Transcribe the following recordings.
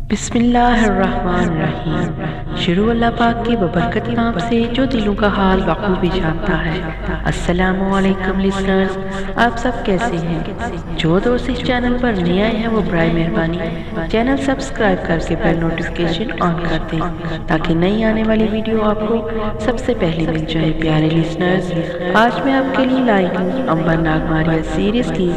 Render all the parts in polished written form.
بسم اللہ الرحمن الرحیم۔ شروع اللہ پاک کی ببرکتی نام سے جو دلوں کا حال بخوبی جانتا ہے۔ السلام علیکم لسنرز، آپ سب کیسے ہیں؟ جو دوست اس چینل پر نئے آئے ہیں وہ برائے مہربانی چینل سبسکرائب کر کے بیل نوٹیفیکیشن آن کر دیں تاکہ نئی آنے والی ویڈیو آپ کو سب سے پہلے مل جائے۔ پیارے لسنرز، آج میں آپ کے لیے لائی ہوں امبر ناگماریہ سیریز کی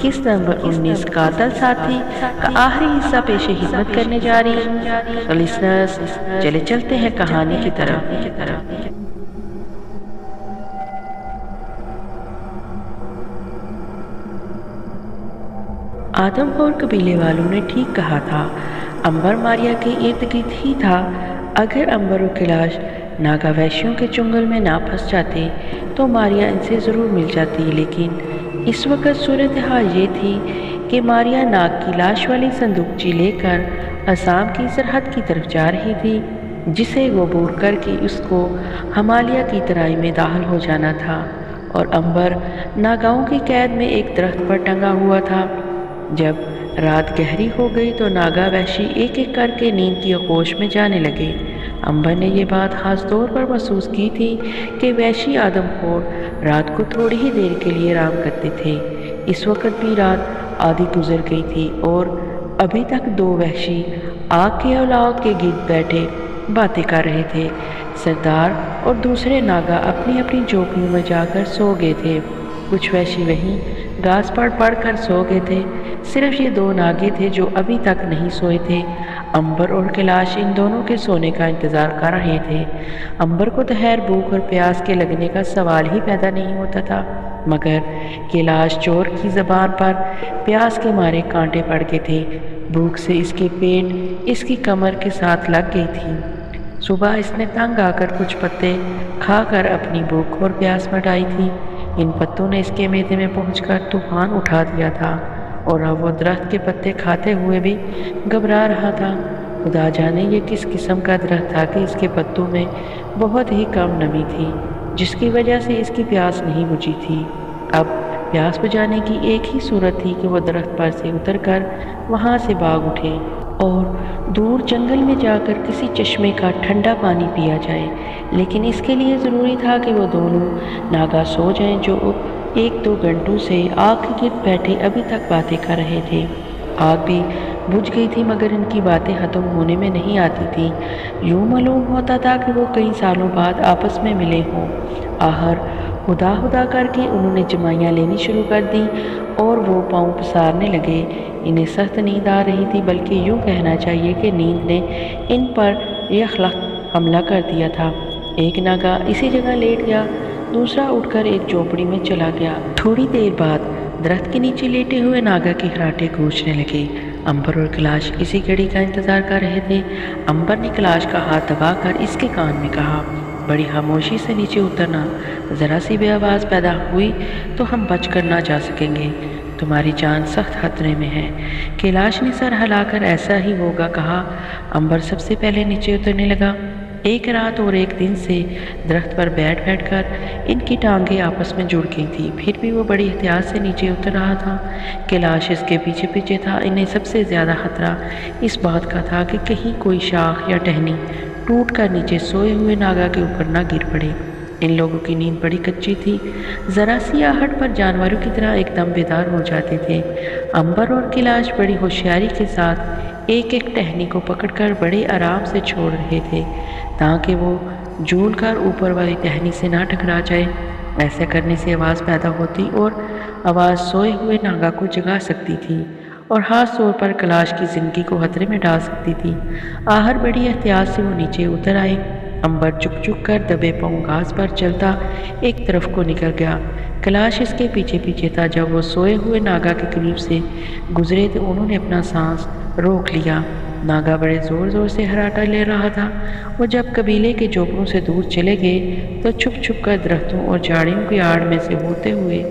قسط نمبر 19 قاتل ساتھی کا آخری حصہ پیش خدمت کرنے جا رہی ہوں۔ تو لسنرز چلے چلتے ہیں کہانی کی طرف۔ آدم خور قبیلے والوں نے ٹھیک کہا تھا، امبر ماریہ کے ارد گرد ہی تھا۔ اگر امبر اور کیلاش ناگا وحشیوں کے چنگل میں نہ پھنس جاتے تو ماریہ ان سے ضرور مل جاتی، لیکن اس وقت صورتحال یہ تھی کہ ماریہ ناگ کی لاش والی صندوقچی لے کر آسام کی سرحد کی طرف جا رہی تھی، جسے عبور کر کے اس کو ہمالیہ کی ترائی میں داخل ہو جانا تھا، اور امبر ناگاؤں کی قید میں ایک درخت پر ٹنگا ہوا تھا۔ جب رات گہری ہو گئی تو ناگا وحشی ایک ایک کر کے نیند کی آغوش میں جانے لگے۔ امبر نے یہ بات خاص طور پر محسوس کی تھی کہ وحشی آدم خور رات کو تھوڑی ہی دیر کے لیے آرام کرتے تھے۔ اس وقت بھی رات آدھی گزر گئی تھی اور ابھی تک دو وحشی آگ کے الاؤ کے گرد بیٹھے باتیں کر رہے تھے۔ سردار اور دوسرے ناگا اپنی اپنی جھوپڑیوں میں جا کر سو گئے تھے۔ کچھ وحشی وہیں گھاس پر پڑ کر سو گئے تھے۔ صرف یہ دو ناگے تھے جو ابھی تک نہیں سوئے تھے۔ امبر اور کیلاش ان دونوں کے سونے کا انتظار کر رہے تھے۔ امبر کو تو خیر بھوک اور پیاس کے لگنے کا سوال ہی پیدا نہیں ہوتا تھا، مگر کیلاش چور کی زبان پر پیاس کے مارے کانٹے پڑ گئے تھے۔ بھوک سے اس کے پیٹ اس کی کمر کے ساتھ لگ گئی تھی۔ صبح اس نے تنگ آ کر کچھ پتے کھا کر اپنی بھوک اور پیاس مٹائی تھی۔ ان پتوں نے اس کے معدے میں پہنچ کر طوفان اٹھا دیا تھا، اور اب وہ درخت کے پتے کھاتے ہوئے بھی گھبرا رہا تھا۔ خدا جانے یہ کس قسم کا درخت تھا کہ اس کے پتوں میں بہت ہی کم نمی تھی، جس کی وجہ سے اس کی پیاس نہیں بجھی تھی۔ اب پیاس بجھانے کی ایک ہی صورت تھی کہ وہ درخت پر سے اتر کر وہاں سے بھاگ اٹھے اور دور جنگل میں جا کر کسی چشمے کا ٹھنڈا پانی پیا جائے، لیکن اس کے لیے ضروری تھا کہ وہ دونوں ناگا سو جائیں جو ایک دو گھنٹوں سے آگ کے گرد بیٹھے ابھی تک باتیں کر رہے تھے۔ آگ بھی بجھ گئی تھی مگر ان کی باتیں ختم ہونے میں نہیں آتی تھیں۔ یوں معلوم ہوتا تھا کہ وہ کئی سالوں بعد آپس میں ملے ہوں۔ آخر خدا خدا کر کے انہوں نے جمائیاں لینی شروع کر دیں اور وہ پاؤں پسارنے لگے۔ انہیں سخت نیند آ رہی تھی، بلکہ یوں کہنا چاہیے کہ نیند نے ان پر یکلخت حملہ کر دیا تھا۔ ایک ناگا اسی جگہ لیٹ گیا، دوسرا اٹھ کر ایک جھوپڑی میں چلا گیا۔ تھوڑی دیر بعد درخت کے نیچے لیٹے ہوئے ناگا کے خراٹے گونجنے لگے۔ امبر اور کیلاش اسی گھڑی کا انتظار کر رہے تھے۔ امبر نے کیلاش کا ہاتھ دبا کر اس کے کان میں کہا، بڑی خاموشی سے نیچے اترنا، ذرا سی بھی آواز پیدا ہوئی تو ہم بچ کر نہ جا سکیں گے، تمہاری جان سخت خطرے میں ہے۔ کیلاش نے سر ہلا کر ایسا ہی ہوگا کہا۔ امبر سب سے پہلے نیچے اترنے لگا۔ ایک رات اور ایک دن سے درخت پر بیٹھ بیٹھ کر ان کی ٹانگیں آپس میں جڑ گئی تھی، پھر بھی وہ بڑی احتیاط سے نیچے اتر رہا تھا۔ کیلاش اس کے پیچھے پیچھے تھا۔ انہیں سب سے زیادہ خطرہ اس بات کا تھا کہ کہیں کوئی شاخ یا ٹہنی ٹوٹ کر نیچے سوئے ہوئے ناگا کے اوپر نہ گر پڑے۔ ان لوگوں کی نیند بڑی کچی تھی، ذرا سی آہٹ پر جانوروں کی طرح ایک دم بیدار ہو جاتے تھے۔ امبر اور کیلاش بڑی ہوشیاری کے ساتھ ایک ایک ٹہنی کو پکڑ کر بڑے آرام سے چھوڑ رہے تھے تاکہ وہ جھول کر اوپر والی ٹہنی سے نہ ٹکرا جائے۔ ایسا کرنے سے آواز پیدا ہوتی اور آواز سوئے ہوئے ناگا کو جگا سکتی تھی اور خاص طور پر کیلاش کی زندگی کو خطرے میں ڈال سکتی تھی۔ آخر بڑی احتیاط سے وہ نیچے اتر آئے۔ امبر جھک جھک کر دبے پاؤں گھاس پر چلتا ایک طرف کو نکل گیا۔ کیلاش اس کے پیچھے پیچھے تھا۔ جب وہ سوئے ہوئے ناگا کے قریب سے گزرے تو انہوں نے اپنا سانس روک لیا۔ ناگا بڑے زور زور سے خراٹا لے رہا تھا۔ وہ جب قبیلے کے جھوپڑوں سے دور چلے گئے تو چھپ چھپ کر درختوں اور جھاڑیوں کی آڑ میں سے ہوتے ہوئے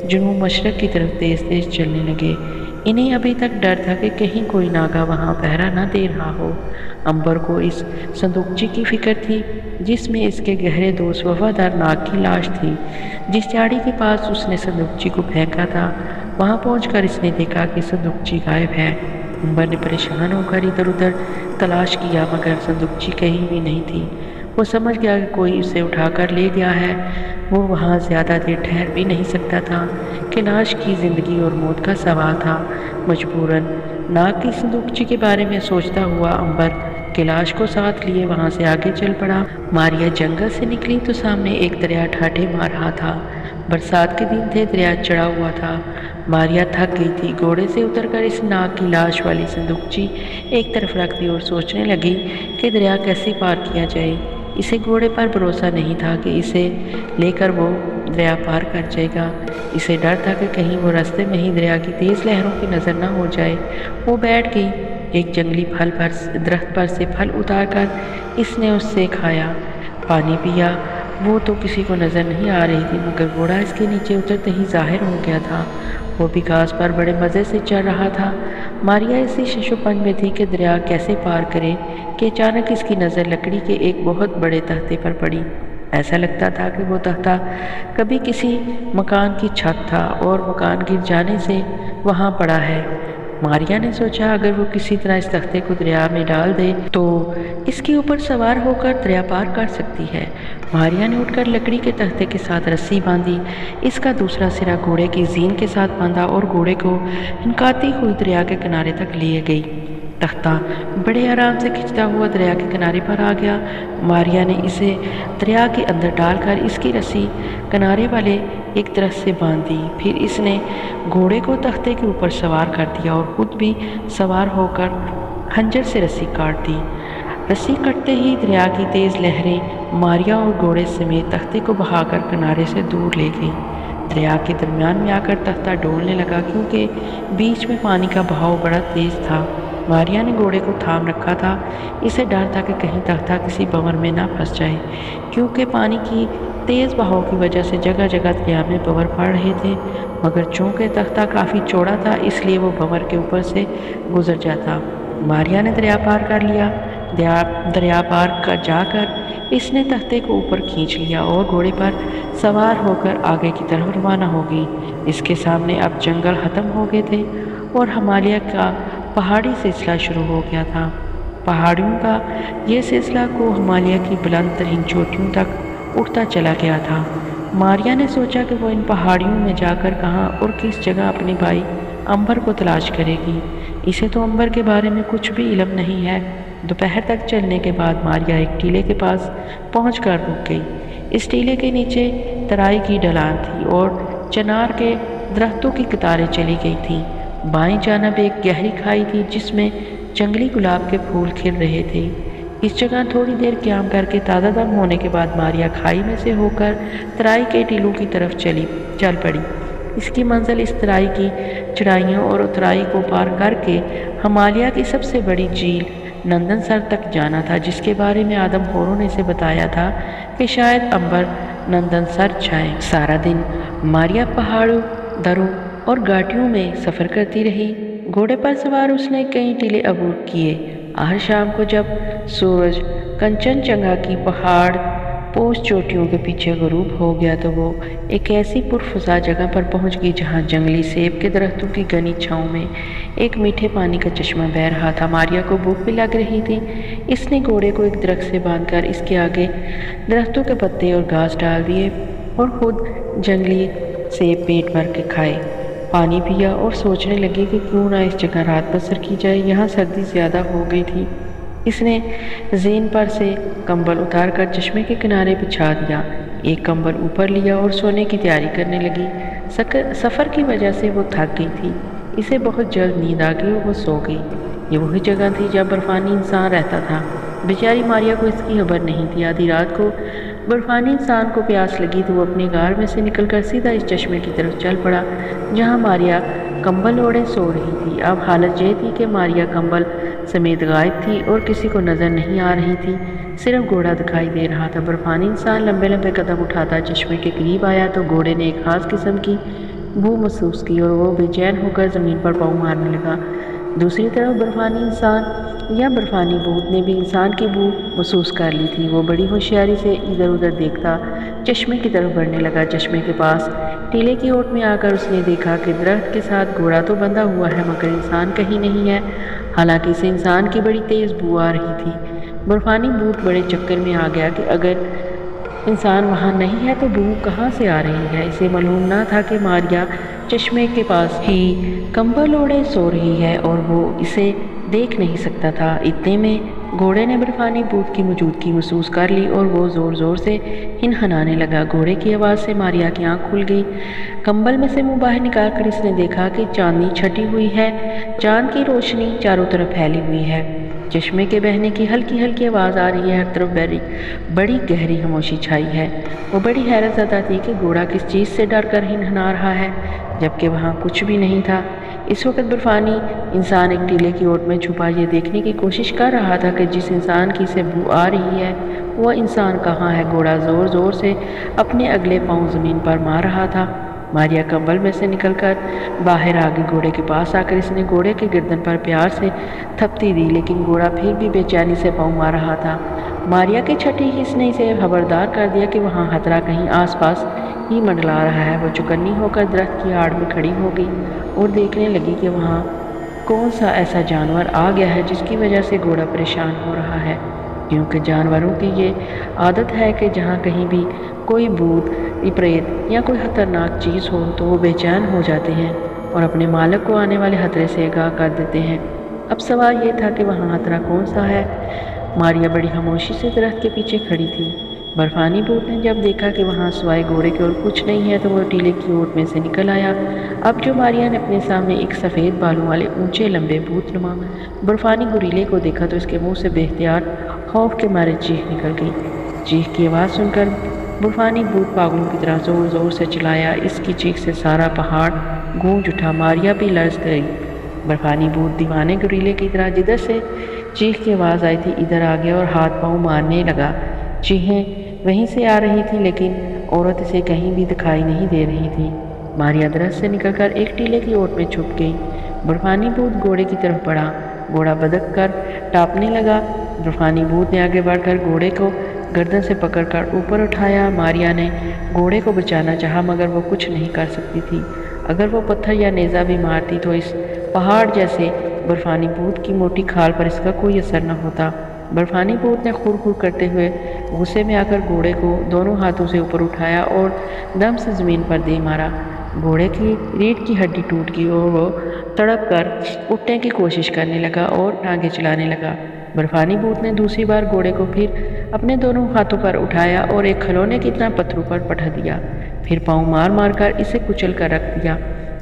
جنوب مشرق کی طرف تیز تیز چلنے لگے۔ انہیں ابھی تک ڈر تھا کہ کہیں کوئی ناگا وہاں پہرا نہ دے رہا ہو۔ امبر کو اس صندوقچی کی فکر تھی جس میں اس کے گہرے دوست وفادار ناگ کی لاش تھی۔ جس جھاڑی کے پاس اس نے صندوقچی کو پھینکا تھا، وہاں پہنچ کر اس نے دیکھا کہ صندوقچی غائب ہے۔ امبر نے پریشان ہو کر ادھر ادھر تلاش کیا مگر صندوقچی کہیں بھی نہیں تھی۔ وہ سمجھ گیا کہ کوئی اسے اٹھا کر لے گیا ہے۔ وہ وہاں زیادہ دیر ٹھہر بھی نہیں سکتا تھا کہ لاش کی زندگی اور موت کا سوال تھا۔ مجبوراً ناگ کی صندوقچی کے بارے میں سوچتا ہوا امبر کے لاش کو ساتھ لیے وہاں سے آگے چل پڑا۔ ماریا جنگل سے نکلی تو سامنے ایک دریا ٹھاٹھے مار رہا تھا۔ برسات کے دن تھے، دریا چڑھا ہوا تھا۔ ماریا تھک گئی تھی۔ گھوڑے سے اتر کر اس ناگ کی لاش والی صندوقچی ایک طرف رکھ دی اور سوچنے لگی کہ دریا کیسے پار کیا جائے۔ اسے گھوڑے پر بھروسہ نہیں تھا کہ اسے لے کر وہ دریا پار کر جائے گا۔ اسے ڈر تھا کہ کہیں وہ راستے میں ہی دریا کی تیز لہروں کی نظر نہ ہو جائے۔ وہ بیٹھ گئی۔ ایک جنگلی درخت پر سے پھل اتار کر اس نے اس سے کھایا، پانی پیا۔ وہ تو کسی کو نظر نہیں آ رہی تھی مگر گھوڑا اس کے نیچے اترتے ہی ظاہر ہو گیا تھا۔ وہ بھی گھاس پر بڑے مزے سے چل رہا تھا۔ ماریا اسی شش و پنج میں تھی کہ دریا کیسے پار کرے کہ اچانک اس کی نظر لکڑی کے ایک بہت بڑے تختے پر پڑی۔ ایسا لگتا تھا کہ وہ تختہ کبھی کسی مکان کی چھت تھا اور مکان گر جانے سے وہاں پڑا ہے۔ ماریا نے سوچا اگر وہ کسی طرح اس تختے کو دریا میں ڈال دے تو اس کے اوپر سوار ہو کر دریا پار کر سکتی ہے۔ ماریا نے اٹھ کر لکڑی کے تختے کے ساتھ رسی باندھی، اس کا دوسرا سرا گھوڑے کی زین کے ساتھ باندھا اور گھوڑے کو ہنکاتی ہوئی دریا کے کنارے تک لے گئی۔ تختہ بڑے آرام سے کھنچتا ہوا دریا کے کنارے پر آ گیا۔ ماریا نے اسے دریا کے اندر ڈال کر اس کی رسی کنارے والے ایک درخت سے باندھ دی۔ پھر اس نے گھوڑے کو تختے کے اوپر سوار کر دیا اور خود بھی سوار ہو کر خنجر سے رسی کاٹ دی۔ رسی کٹتے ہی دریا کی تیز لہریں ماریا اور گھوڑے سمیت تختے کو بہا کر کنارے سے دور لے گئی۔ دریا کے درمیان میں آ کر تختہ ڈولنے لگا کیونکہ بیچ میں پانی کا بہاؤ بڑا تیز تھا۔ ماریا نے گھوڑے کو تھام رکھا تھا۔ اسے ڈر تھا کہ کہیں تختہ کسی بھنور میں نہ پھنس جائے کیونکہ پانی کی تیز بہاؤ کی وجہ سے جگہ جگہ دریا میں بھنور پڑ رہے تھے، مگر چونکہ تختہ کافی چوڑا تھا اس لیے وہ بھنور کے اوپر سے گزر جاتا۔ ماریا نے دریا پار کر لیا۔ دریا پار جا کر اس نے تختے کو اوپر کھینچ لیا اور گھوڑے پر سوار ہو کر آگے کی طرف روانہ ہو گئی۔ اس کے سامنے اب جنگل ختم ہو گئے تھے اور ہمالیہ کا پہاڑی سلسلہ شروع ہو گیا تھا۔ پہاڑیوں کا یہ سلسلہ کو ہمالیہ کی بلند ترین چوٹیوں تک اٹھتا چلا گیا تھا۔ ماریا نے سوچا کہ وہ ان پہاڑیوں میں جا کر کہاں اور کس جگہ اپنے بھائی امبر کو تلاش کرے گی۔ اسے تو امبر کے بارے میں کچھ بھی علم نہیں ہے۔ دوپہر تک چلنے کے بعد ماریا ایک ٹیلے کے پاس پہنچ کر رک گئی۔ اس ٹیلے کے نیچے ترائی کی ڈھلان تھی اور چنار کے درختوں کی قطاریں چلی گئی تھیں۔ بائیں جانب ایک گہری کھائی تھی جس میں جنگلی گلاب کے پھول کھل رہے تھے۔ اس جگہ تھوڑی دیر قیام کر کے تازہ دم ہونے کے بعد ماریا کھائی میں سے ہو کر ترائی کے ٹیلوں کی طرف چل پڑی۔ اس کی منزل اس ترائی کی چڑھائیوں اور اترائی کو پار کر کے ہمالیہ کی سب سے بڑی جھیل نندن سر تک جانا تھا، جس کے بارے میں آدم خوروں نے اسے بتایا تھا کہ شاید امبر نندن سر جائے۔ سارا دن ماریا پہاڑوں، دروں اور گھاٹیوں میں سفر کرتی رہی۔ گھوڑے پر سوار اس نے کئی ٹیلے عبور کیے۔ ہر شام کو جب سورج کنچن جنگا کی پہاڑ پوش چوٹیوں کے پیچھے غروب ہو گیا تو وہ ایک ایسی پرفضا جگہ پر پہنچ گئی جہاں جنگلی سیب کے درختوں کی گھنی چھاؤں میں ایک میٹھے پانی کا چشمہ بہہ رہا تھا۔ ماریا کو بھوک بھی لگ رہی تھی۔ اس نے گھوڑے کو ایک درخت سے باندھ کر اس کے آگے درختوں کے پتے اور گھاس ڈال دیے اور خود جنگلی سیب پیٹ بھر کے کھائے، پانی پیا اور سوچنے لگی کہ کیوں نہ اس جگہ رات بسر کی جائے۔ یہاں سردی زیادہ ہو گئی تھی۔ اس نے زین پر سے کمبل اتار کر چشمے کے کنارے بچھا دیا، ایک کمبل اوپر لیا اور سونے کی تیاری کرنے لگی۔ سفر کی وجہ سے وہ تھک گئی تھی۔ اسے بہت جلد نیند آ گئی اور وہ سو گئی۔ یہ وہی جگہ تھی جہاں برفانی انسان رہتا تھا۔ بیچاری ماریا کو اس کی خبر نہیں تھی۔ آدھی رات کو برفانی انسان کو پیاس لگی تو وہ اپنے غار میں سے نکل کر سیدھا اس چشمے کی طرف چل پڑا جہاں ماریا کمبل اوڑھے سو رہی تھی۔ اب حالت یہ تھی کہ ماریا کمبل سمیت غائب تھی اور کسی کو نظر نہیں آ رہی تھی، صرف گھوڑا دکھائی دے رہا تھا۔ برفانی انسان لمبے لمبے قدم اٹھاتا چشمے کے قریب آیا تو گھوڑے نے ایک خاص قسم کی بو محسوس کی اور وہ بے چین ہو کر زمین پر پاؤں مارنے لگا۔ دوسری طرف برفانی انسان یا برفانی بھوت نے بھی انسان کی بو محسوس کر لی تھی۔ وہ بڑی ہوشیاری سے ادھر ادھر دیکھتا چشمے کی طرف بڑھنے لگا۔ چشمے کے پاس ٹیلے کی اوٹ میں آ کر اس نے دیکھا کہ درخت کے ساتھ گھوڑا تو بندھا ہوا ہے مگر انسان کہیں نہیں ہے، حالانکہ اسے انسان کی بڑی تیز بو آ رہی تھی۔ برفانی بھوت بڑے چکر میں آ گیا کہ اگر انسان وہاں نہیں ہے تو بو کہاں سے آ رہی ہے۔ اسے معلوم نہ تھا کہ ماریا چشمے کے پاس ہی کمبل اوڑھے سو رہی ہے اور وہ اسے دیکھ نہیں سکتا تھا۔ اتنے میں گھوڑے نے برفانی بھوت کی موجودگی محسوس کر لی اور وہ زور زور سے ہنہنانے لگا۔ گھوڑے کی آواز سے ماریا کی آنکھ کھل گئی۔ کمبل میں سے منہ باہر نکال کر اس نے دیکھا کہ چاندنی چھٹی ہوئی ہے، چاند کی روشنی چاروں طرف پھیلی ہوئی ہے، چشمے کے بہنے کی ہلکی ہلکی آواز آ رہی ہے، ہر طرف بڑی گہری خاموشی چھائی ہے۔ وہ بڑی حیرت زدہ تھی کہ گھوڑا کس چیز سے ڈر کر ہنہنا رہا ہے جبکہ وہاں کچھ بھی نہیں تھا۔ اس وقت برفانی انسان ایک ٹیلے کی اوٹ میں چھپا یہ دیکھنے کی کوشش کر رہا تھا کہ جس انسان کی اسے بو آ رہی ہے وہ انسان کہاں ہے۔ گھوڑا زور زور سے اپنے اگلے پاؤں زمین پر مار رہا تھا۔ ماریا کمبل میں سے نکل کر باہر آ گئی۔ گھوڑے کے پاس آ کر اس نے گھوڑے کے گردن پر پیار سے تھپتی دی لیکن گھوڑا پھر بھی بے چینی سے پاؤں مار رہا تھا۔ ماریا کے چھٹی حس نے اسے خبردار کر دیا کہ وہاں خطرہ کہیں آس پاس ہی منڈلا رہا ہے۔ وہ چوکنی ہو کر درخت کی آڑ میں کھڑی ہو گئی اور دیکھنے لگی کہ وہاں کون سا ایسا جانور آ گیا ہے جس کی وجہ سے گھوڑا پریشان ہو رہا ہے، کیونکہ جانوروں کی یہ عادت ہے کہ جہاں کہیں بھی کوئی بھوت، پریت یا کوئی خطرناک چیز ہو تو وہ بے چین ہو جاتے ہیں اور اپنے مالک کو آنے والے خطرے سے آگاہ کر دیتے ہیں۔ اب سوال یہ تھا کہ وہاں خطرہ کون سا ہے۔ ماریا بڑی خاموشی سے درخت کے پیچھے کھڑی تھی۔ برفانی بھوت نے جب دیکھا کہ وہاں سوائے گھوڑے کے اور کچھ نہیں ہے تو وہ ٹیلے کی اوٹ میں سے نکل آیا۔ اب جو ماریا نے اپنے سامنے ایک سفید بالوں والے اونچے لمبے بھوت نما برفانی گوریلے کو دیکھا تو اس کے منہ سے بے اختیار خوف کے مارے چیخ نکل گئی۔ چیخ کی آواز سن کر برفانی بھوت پاگلوں کی طرح زور زور سے چلایا۔ اس کی چیخ سے سارا پہاڑ گونج اٹھا۔ ماریا بھی لرز گئی۔ برفانی بھوت دیوانے گوریلے کی طرح جدھر سے چیخ کی آواز آئی تھی ادھر آ گیا اور ہاتھ پاؤں مارنے لگا۔ چیخیں وہیں سے آ رہی تھی لیکن عورت اسے کہیں بھی دکھائی نہیں دے رہی تھی۔ ماریا درخت سے نکل کر ایک ٹیلے کی اوٹ میں چھپ گئی۔ برفانی بھوت گھوڑے کی طرف بڑھا۔ گھوڑا بدک کر ٹاپنے لگا۔ برفانی بھوت نے آگے بڑھ کر گھوڑے کو گردن سے پکڑ کر اوپر اٹھایا۔ ماریا نے گھوڑے کو بچانا چاہا مگر وہ کچھ نہیں کر سکتی تھی۔ اگر وہ پتھر یا نیزہ بھی مارتی تو اس پہاڑ جیسے برفانی بھوت کی موٹی کھال پر اس کا کوئی اثر نہ ہوتا۔ برفانی بھوت نے خور خور کرتے ہوئے غصے میں آ کر گھوڑے کو دونوں ہاتھوں سے اوپر اٹھایا اور دم سے زمین پر دے مارا۔ گھوڑے کی ریڑھ کی ہڈی ٹوٹ گئی اور وہ تڑپ کر اٹھنے کی کوشش کرنے لگا اور ٹانگیں چلانے لگا۔ برفانی بھوت نے دوسری بار گھوڑے کو پھر اپنے دونوں ہاتھوں پر اٹھایا اور ایک کھلونے کی طرح پتھروں پر پٹک دیا، پھر پاؤں مار مار کر اسے کچل کر رکھ دیا۔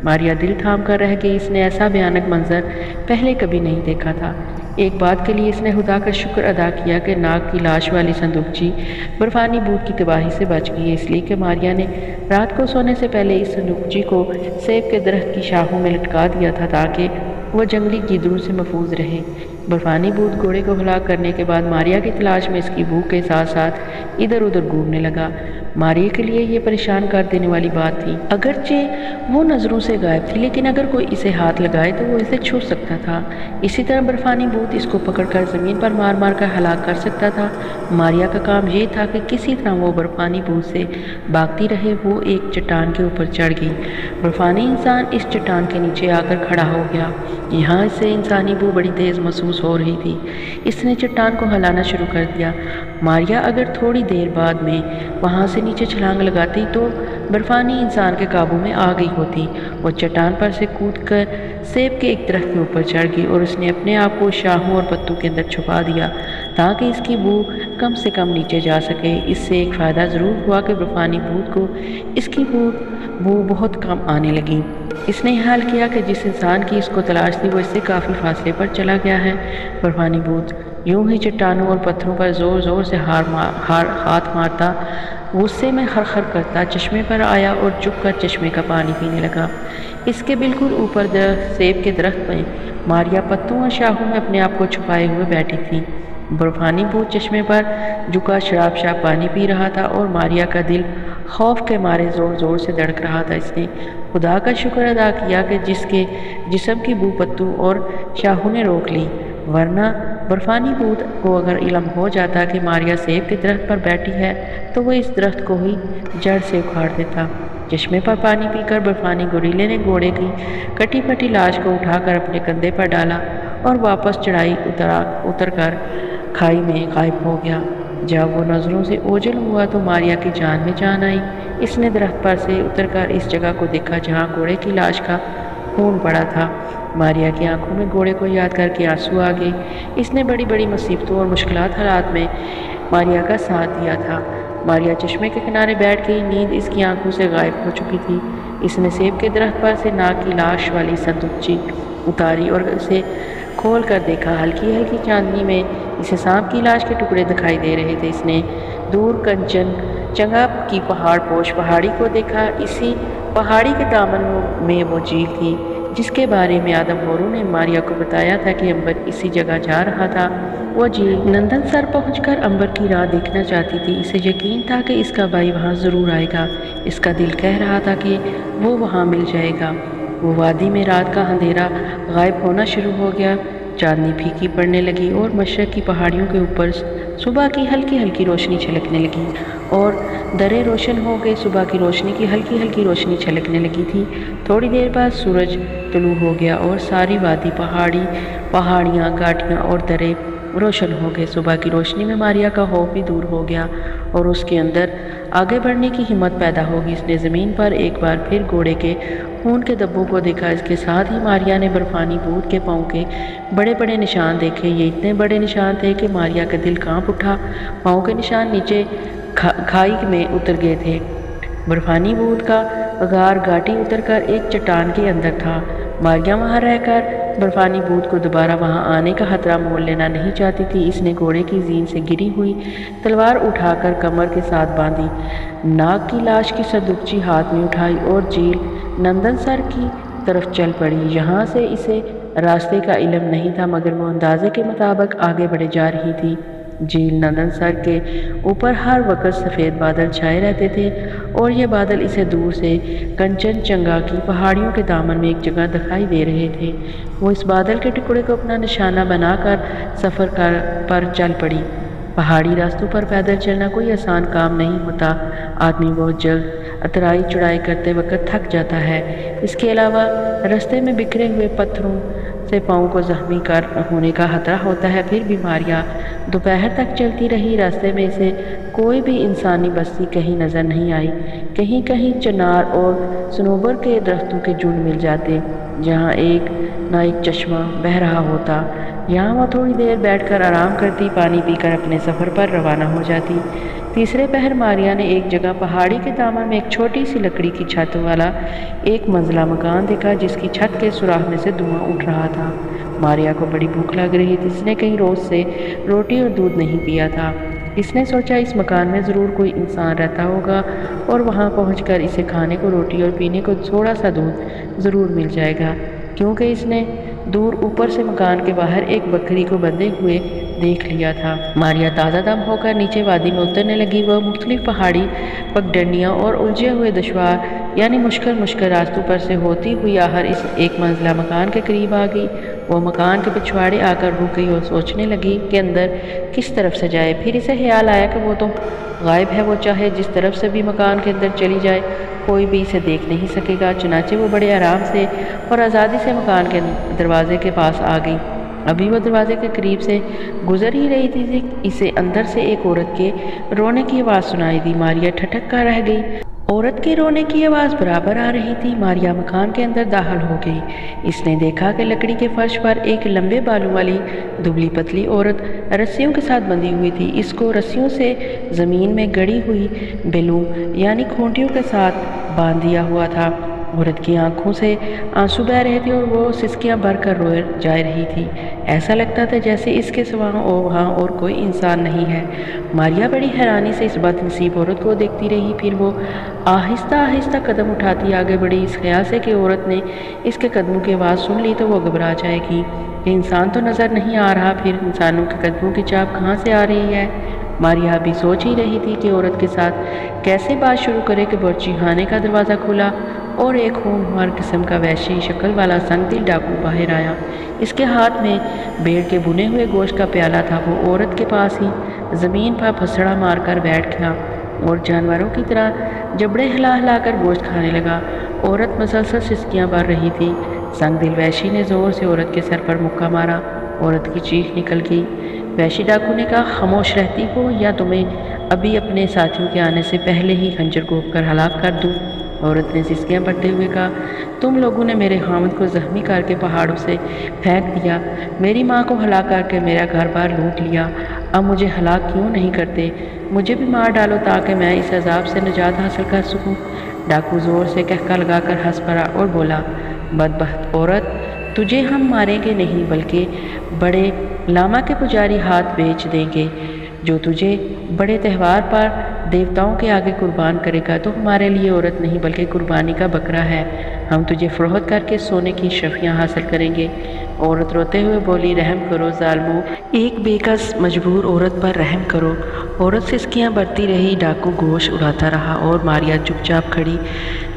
ماریا دل تھام کر رہ گئی۔ اس نے ایسا بھیانک منظر پہلے کبھی نہیں دیکھا تھا۔ ایک بات کے لیے اس نے خدا کا شکر ادا کیا کہ ناگ کی لاش والی صندوقچی برفانی بھوت کی تباہی سے بچ گئی، اس لیے کہ ماریا نے رات کو سونے سے پہلے اس صندوقچی کو سیب کے درخت کی شاخوں میں لٹکا دیا تھا تاکہ وہ جنگلی گیدڑوں سے محفوظ رہے۔ برفانی بھوت گھوڑے کو ہلاک کرنے کے بعد ماریا کی تلاش میں اس کی بھوک کے ساتھ ساتھ ادھر ادھر گھومنے لگا۔ ماریا کے لیے یہ پریشان کر دینے والی بات تھی۔ اگرچہ وہ نظروں سے غائب تھی لیکن اگر کوئی اسے ہاتھ لگائے تو وہ اسے چھو سکتا تھا۔ اسی طرح برفانی بھوت اس کو پکڑ کر زمین پر مار مار کر ہلاک کر سکتا تھا۔ ماریا کا کام یہ تھا کہ کسی طرح وہ برفانی بھوت سے بھاگتی رہے۔ وہ ایک چٹان کے اوپر چڑھ گئی۔ برفانی انسان اس چٹان کے نیچے آ کر کھڑا ہو گیا۔ یہاں سے انسانی بو بڑی تیز محسوس ہو رہی تھی۔ اس نے چٹان کو ہلانا شروع کر دیا۔ ماریا اگر تھوڑی دیر بعد میں وہاں سے نیچے چھلانگ لگاتی تو برفانی انسان کے قابو میں آ گئی ہوتی۔ وہ چٹان پر سے کود کر سیب کے ایک درخت کے اوپر چڑھ گئی اور اس نے اپنے آپ کو شاخوں اور پتوں کے اندر چھپا دیا تاکہ اس کی بو کم سے کم نیچے جا سکے۔ اس سے ایک فائدہ ضرور ہوا کہ برفانی بھوت کو اس کی بو بہت کم آنے لگی۔ اس نے حال کیا کہ جس انسان کی اس کو تلاش تھی وہ اس سے کافی فاصلے پر چلا گیا ہے۔ برفانی بھوت یوں ہی چٹانوں اور پتھروں پر زور زور سے ہاتھ مارتا، غصے میں خرخر کرتا چشمے پر آیا اور چپ کر چشمے کا پانی پینے لگا۔ اس کے بالکل اوپر سیب کے درخت میں ماریا پتوں اور شاخوں میں اپنے آپ کو چھپائے ہوئے بیٹھی تھی۔ برفانی بھوت چشمے پر جھکا شراب پانی پی رہا تھا اور ماریا کا دل خوف کے مارے زور زور سے دھڑک رہا تھا۔ اس نے خدا کا شکر ادا کیا کہ جس کے جسم کی بو پتوں اور شاخوں نے روک لی، ورنہ برفانی بھوت کو اگر علم ہو جاتا کہ ماریا سیب کے درخت پر بیٹھی ہے تو وہ اس درخت کو ہی جڑ سے اکھاڑ دیتا۔ چشمے پر پانی پی کر برفانی گوریلے نے گھوڑے کی کٹی پٹی لاش کو اٹھا کر اپنے کندھے پر ڈالا اور واپس چڑھائی اتر کر کھائی میں غائب ہو گیا۔ جب وہ نظروں سے اوجھل ہوا تو ماریا کی جان میں جان آئی۔ اس نے درخت پر سے اتر کر اس جگہ کو دیکھا جہاں گھوڑے کی لاش کا خون پڑا تھا۔ ماریا کی آنکھوں میں گھوڑے کو یاد کر کے آنسو آ گئے۔ اس نے بڑی بڑی مصیبتوں اور مشکلات حالات میں ماریا کا ساتھ دیا تھا۔ ماریا چشمے کے کنارے بیٹھ گئی، نیند اس کی آنکھوں سے غائب ہو چکی تھی۔ اس نے سیب کے درخت پر سے ناگ کی لاش والی صندوقچی اتاری اور اسے کھول کر دیکھا۔ ہلکی ہلکی چاندنی میں اسے سانپ کی لاش کے ٹکڑے دکھائی دے رہے تھے۔ اس نے دور کنچن چنگا کی پہاڑ پوش پہاڑی کو دیکھا۔ اسی پہاڑی کے دامن میں وہ جھیل تھی جس کے بارے میں آدم ہورو نے ماریا کو بتایا تھا کہ امبر اسی جگہ جا رہا تھا۔ وہ جھیل نندن سر پہنچ کر امبر کی راہ دیکھنا چاہتی تھی۔ اسے یقین تھا کہ اس کا بھائی وہاں ضرور آئے گا۔ اس کا دل کہہ رہا تھا کہ وہ وہاں مل جائے گا۔ وہ وادی میں رات کا اندھیرا غائب ہونا شروع ہو گیا۔ چاندنی پھیکی پڑنے لگی اور مشرق کی پہاڑیوں کے اوپر صبح کی ہلکی ہلکی روشنی چھلکنے لگی اور درے روشن ہو گئے۔ صبح کی روشنی کی ہلکی ہلکی روشنی چھلکنے لگی تھی۔ تھوڑی دیر بعد سورج طلوع ہو گیا اور ساری وادی پہاڑیاں گھاٹیاں اور درے روشن ہو گئے۔ صبح کی روشنی میں ماریا کا خوف بھی دور ہو گیا اور اس کے اندر آگے بڑھنے کی ہمت پیدا ہوگی۔ اس نے زمین پر ایک بار پھر گھوڑے کے خون کے دھبوں کو دیکھا۔ اس کے ساتھ ہی ماریا نے برفانی بھوت کے پاؤں کے بڑے بڑے نشان دیکھے۔ یہ اتنے بڑے نشان تھے کہ ماریا کا دل کانپ اٹھا۔ پاؤں کے نشان نیچے کھائی میں اتر گئے تھے۔ برفانی بھوت کا غار گھاٹی اتر کر ایک چٹان کے اندر تھا۔ ماریا وہاں رہ کر برفانی بھوت کو دوبارہ وہاں آنے کا خطرہ مول لینا نہیں چاہتی تھی۔ اس نے گھوڑے کی زین سے گری ہوئی تلوار اٹھا کر کمر کے ساتھ باندھی، ناگ کی لاش کی صندوقچی ہاتھ میں اٹھائی اور جھیل نندن سر کی طرف چل پڑی۔ یہاں سے اسے راستے کا علم نہیں تھا مگر وہ اندازے کے مطابق آگے بڑھے جا رہی تھی۔ جھیل نندن سر کے اوپر ہر وقت سفید بادل چھائے رہتے تھے اور یہ بادل اسے دور سے کنچن چنگا کی پہاڑیوں کے دامن میں ایک جگہ دکھائی دے رہے تھے۔ وہ اس بادل کے ٹکڑے کو اپنا نشانہ بنا کر سفر پر چل پڑی۔ پہاڑی راستوں پر پیدل چلنا کوئی آسان کام نہیں ہوتا۔ آدمی بہت جلد اترائی چڑھائی کرتے وقت تھک جاتا ہے۔ اس کے علاوہ راستے میں بکھرے ہوئے پتھروں سے پاؤں کو زخمی ہونے کا خطرہ ہوتا ہے۔ پھر بھی ماریا دوپہر تک چلتی رہی۔ راستے میں اسے کوئی بھی انسانی بستی کہیں نظر نہیں آئی۔ کہیں کہیں چنار اور صنوبر کے درختوں کے جھنڈ مل جاتے جہاں ایک نہ ایک چشمہ بہہ رہا ہوتا۔ یہاں وہ تھوڑی دیر بیٹھ کر آرام کرتی، پانی پی کر اپنے سفر پر روانہ ہو جاتی۔ تیسرے پہر ماریا نے ایک جگہ پہاڑی کے دامن میں ایک چھوٹی سی لکڑی کی چھت والا ایک منزلہ مکان دیکھا جس کی چھت کے سوراخ میں سے دھواں اٹھ رہا تھا۔ ماریا کو بڑی بھوک لگ رہی تھی۔ اس نے کئی روز سے روٹی اور دودھ نہیں پیا تھا۔ اس نے سوچا اس مکان میں ضرور کوئی انسان رہتا ہوگا اور وہاں پہنچ کر اسے کھانے کو روٹی اور پینے کو تھوڑا سا دودھ ضرور مل جائے گا، کیونکہ اس نے دور اوپر سے مکان کے باہر ایک بکری کو بندھے ہوئے دیکھ لیا تھا۔ ماریا تازہ دم ہو کر نیچے وادی میں اترنے لگی۔ وہ مختلف پہاڑی پگڈنڈیاں اور الجھے ہوئے دشوار یعنی مشکل راستوں پر سے ہوتی ہوئی آخر اس ایک منزلہ مکان کے قریب آ گئی۔ وہ مکان کے پچھواڑے آ کر رک گئی اور سوچنے لگی کہ اندر کس طرف سے جائے۔ پھر اسے خیال آیا کہ وہ تو غائب ہے، وہ چاہے جس طرف سے بھی مکان کے اندر چلی جائے کوئی بھی اسے دیکھ نہیں سکے گا۔ چنانچہ وہ بڑے آرام سے اور آزادی سے مکان کے دروازے کے پاس آ گئی۔ ابھی وہ دروازے کے قریب سے گزر ہی رہی تھی کہ اسے اندر سے ایک عورت کے رونے کی آواز سنائی دی۔ ماریا ٹھٹک کر رہ گئی۔ عورت کے رونے کی آواز برابر آ رہی تھی۔ ماریا مکان کے اندر داخل ہو گئی۔ اس نے دیکھا کہ لکڑی کے فرش پر ایک لمبے بالوں والی دبلی پتلی عورت رسیوں کے ساتھ بندھی ہوئی تھی۔ اس کو رسیوں سے زمین میں گڑی ہوئی بیلوں یعنی کھونٹیوں کے ساتھ باندھ دیا ہوا تھا۔ عورت کی آنکھوں سے آنسو بہہ رہے تھے اور وہ سسکیاں بھر کر روئے جا رہی تھی۔ ایسا لگتا تھا جیسے اس کے سوا وہاں اور کوئی انسان نہیں ہے۔ ماریا بڑی حیرانی سے اس بد نصیب عورت کو دیکھتی رہی۔ پھر وہ آہستہ آہستہ قدم اٹھاتی آگے بڑھی، اس خیال سے کہ عورت نے اس کے قدموں کی آواز سن لی تو وہ گھبرا جائے گی۔ کہ انسان تو نظر نہیں آ رہا، پھر انسانوں کے قدموں کی چاپ کہاں سے آ رہی ہے؟ ماریا ابھی سوچ ہی رہی تھی کہ عورت کے ساتھ کیسے بات شروع کرے کہ بورچی خانے کا دروازہ کھلا اور ایک ہونہار قسم کا وحشی شکل والا سنگ دل ڈاکو باہر آیا۔ اس کے ہاتھ میں بھیڑ کے بھنے ہوئے گوشت کا پیالہ تھا۔ وہ عورت کے پاس ہی زمین پر پھسڑا مار کر بیٹھ گیا۔ اور جانوروں کی طرح جبڑے ہلا ہلا کر گوشت کھانے لگا۔ عورت مسلسل سسکیاں بھر رہی تھی۔ سنگ دل وحشی نے زور سے عورت کے سر پر مکہ مارا۔ عورت کی چیخ نکل گئی۔ وحشی ڈاکو نے کہا، خاموش رہتی ہو یا تمہیں ابھی اپنے ساتھیوں کے آنے سے پہلے ہی خنجر گھونپ کر ہلاک کر دوں؟ عورت نے سسکیاں بھرتے ہوئے کہا، تم لوگوں نے میرے خامد کو زخمی کر کے پہاڑوں سے پھینک دیا، میری ماں کو ہلاک کر کے میرا گھر بار لوٹ لیا، اب مجھے ہلاک کیوں نہیں کرتے؟ مجھے بھی مار ڈالو تاکہ میں اس عذاب سے نجات حاصل کر سکوں۔ ڈاکو زور سے کہکا لگا کر ہنس پڑا اور بولا، بدبخت عورت، تجھے ہم ماریں گے نہیں بلکہ بڑے لاما کے پجاری ہاتھ بیچ دیں گے جو تجھے بڑے تہوار پر دیوتاؤں کے آگے قربان کرے گا۔ تو ہمارے لیے عورت نہیں بلکہ قربانی کا بکرا ہے، ہم تجھے فروخت کر کے سونے کی شفیاں حاصل کریں گے۔ عورت روتے ہوئے بولی، رحم کرو ظالمو، ایک بے کس مجبور عورت پر رحم کرو۔ عورت سسکیاں بھرتی رہی۔ ڈاکو گوشت اڑاتا رہا اور ماریا چپ چاپ کھڑی